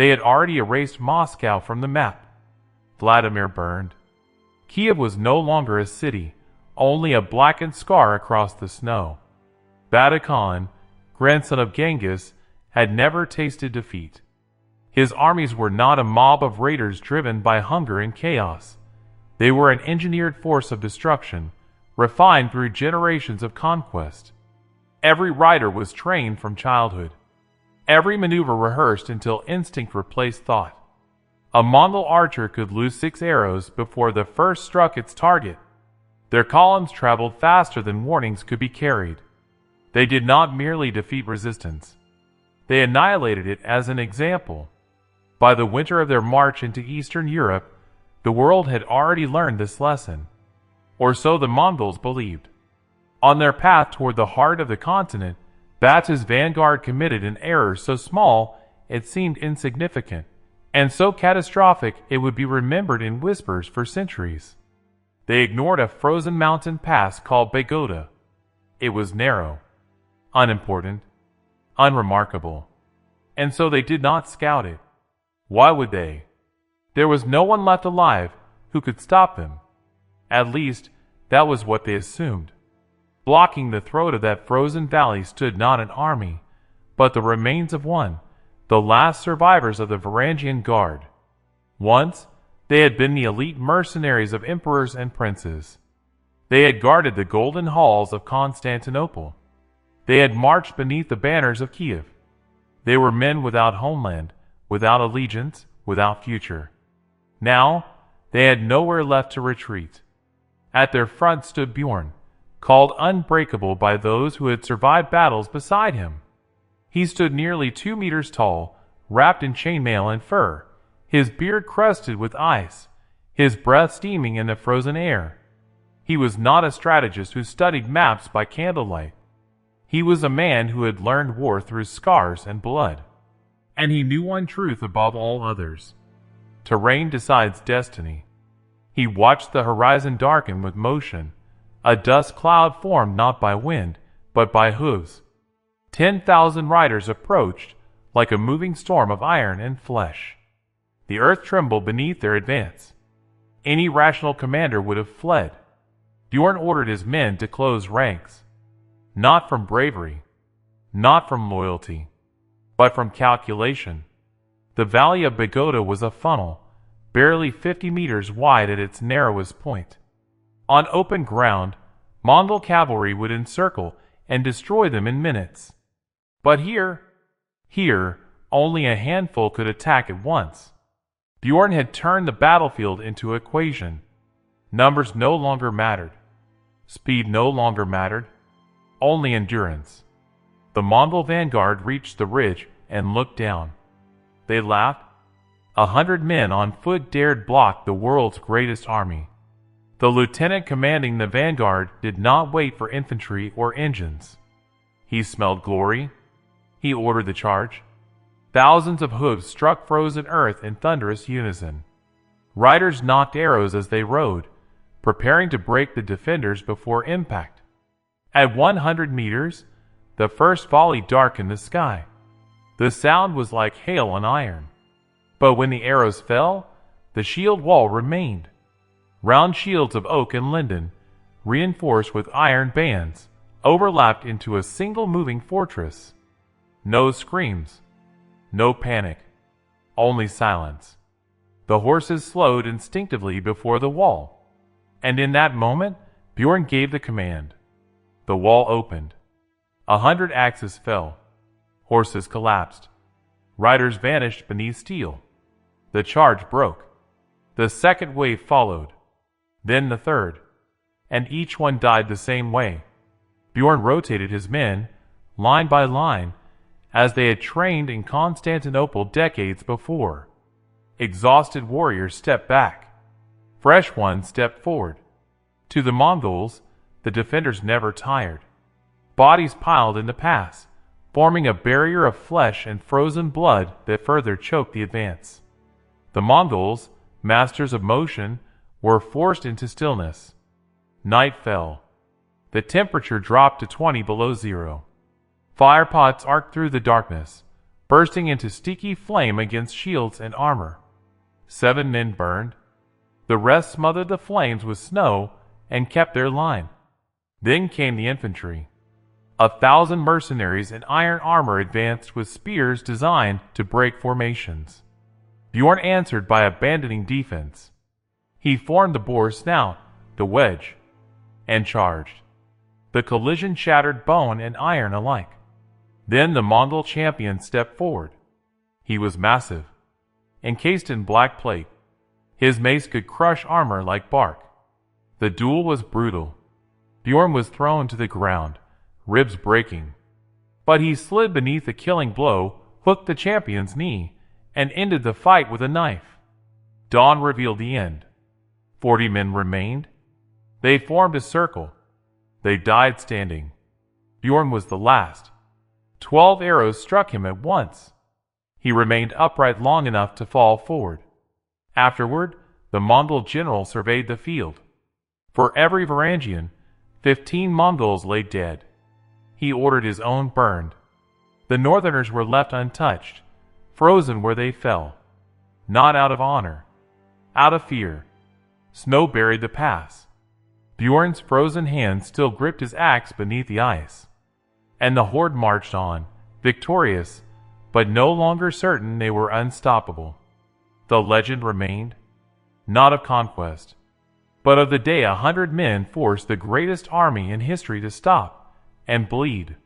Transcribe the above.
They had already erased Moscow from the map. Vladimir burned. Kiev was no longer a city, only a blackened scar across the snow. Batu Khan, grandson of Genghis, had never tasted defeat. His armies were not a mob of raiders driven by hunger and chaos. They were an engineered force of destruction, refined through generations of conquest. Every rider was trained from childhood. Every maneuver rehearsed until instinct replaced thought. A Mongol archer could lose 6 arrows before the first struck its target. Their columns traveled faster than warnings could be carried. They did not merely defeat resistance. They annihilated it as an example. By the winter of their march into Eastern Europe, the world had already learned this lesson. Or so the Mongols believed. On their path toward the heart of the continent, Batu's vanguard committed an error so small it seemed insignificant, and so catastrophic it would be remembered in whispers for centuries. They ignored a frozen mountain pass called Pagoda. It was narrow, unimportant, unremarkable, and so they did not scout it. Why would they? There was no one left alive who could stop them. At least, that was what they assumed. Blocking the throat of that frozen valley stood not an army, but the remains of one, the last survivors of the Varangian Guard. Once, they had been the elite mercenaries of emperors and princes. They had guarded the golden halls of Constantinople. They had marched beneath the banners of Kiev. They were men without homeland, without allegiance, without future. Now, they had nowhere left to retreat. At their front stood Bjorn, called unbreakable by those who had survived battles beside him. He stood nearly 2 meters tall, wrapped in chainmail and fur, his beard crusted with ice, his breath steaming in the frozen air. He was not a strategist who studied maps by candlelight. He was a man who had learned war through scars and blood. And he knew one truth above all others. Terrain decides destiny. He watched the horizon darken with motion. A dust cloud formed not by wind, but by hooves. 10,000 riders approached, like a moving storm of iron and flesh. The earth trembled beneath their advance. Any rational commander would have fled. Bjorn ordered his men to close ranks. Not from bravery, not from loyalty, but from calculation. The valley of Pagoda was a funnel, barely 50 meters wide at its narrowest point. On open ground, Mongol cavalry would encircle and destroy them in minutes. But here, only a handful could attack at once. Bjorn had turned the battlefield into an equation. Numbers no longer mattered. Speed no longer mattered. Only endurance. The Mongol vanguard reached the ridge and looked down. They laughed. 100 men on foot dared block the world's greatest army. The lieutenant commanding the vanguard did not wait for infantry or engines. He smelled glory. He ordered the charge. Thousands of hooves struck frozen earth in thunderous unison. Riders knocked arrows as they rode, preparing to break the defenders before impact. At 100 meters, the first volley darkened the sky. The sound was like hail on iron. But when the arrows fell, the shield wall remained. Round shields of oak and linden, reinforced with iron bands, overlapped into a single moving fortress. No screams, no panic, only silence. The horses slowed instinctively before the wall, and in that moment, Bjorn gave the command. The wall opened. 100 axes fell. Horses collapsed. Riders vanished beneath steel. The charge broke. The second wave followed. Then the third. And each one died the same way. Bjorn rotated his men, line by line, as they had trained in Constantinople decades before. Exhausted warriors stepped back. Fresh ones stepped forward. To the Mongols, the defenders never tired. Bodies piled in the pass, forming a barrier of flesh and frozen blood that further choked the advance. The Mongols, masters of motion, were forced into stillness. Night fell. The temperature dropped to 20 below zero. Firepots arced through the darkness. bursting into sticky flame against shields and armor. 7 men burned. The rest smothered the flames with snow and kept their line. Then came the infantry. 1,000 mercenaries in iron armor advanced with spears designed to break formations. Bjorn answered by abandoning defense. He formed the boar's snout, the wedge, and charged. The collision shattered bone and iron alike. Then the Mongol champion stepped forward. He was massive, encased in black plate. His mace could crush armor like bark. The duel was brutal. Bjorn was thrown to the ground, ribs breaking. But he slid beneath a killing blow, hooked the champion's knee, and ended the fight with a knife. Dawn revealed the end. 40 men remained. They formed a circle. They died standing. Bjorn was the last. 12 arrows struck him at once. He remained upright long enough to fall forward. Afterward, the Mongol general surveyed the field. For every Varangian, 15 Mongols lay dead. He ordered his own burned. The northerners were left untouched, frozen where they fell. Not out of honor, out of fear. Snow buried the pass. Bjorn's frozen hand still gripped his axe beneath the ice. And the horde marched on, victorious, but no longer certain they were unstoppable. The legend remained, not of conquest, but of the day 100 men forced the greatest army in history to stop and bleed.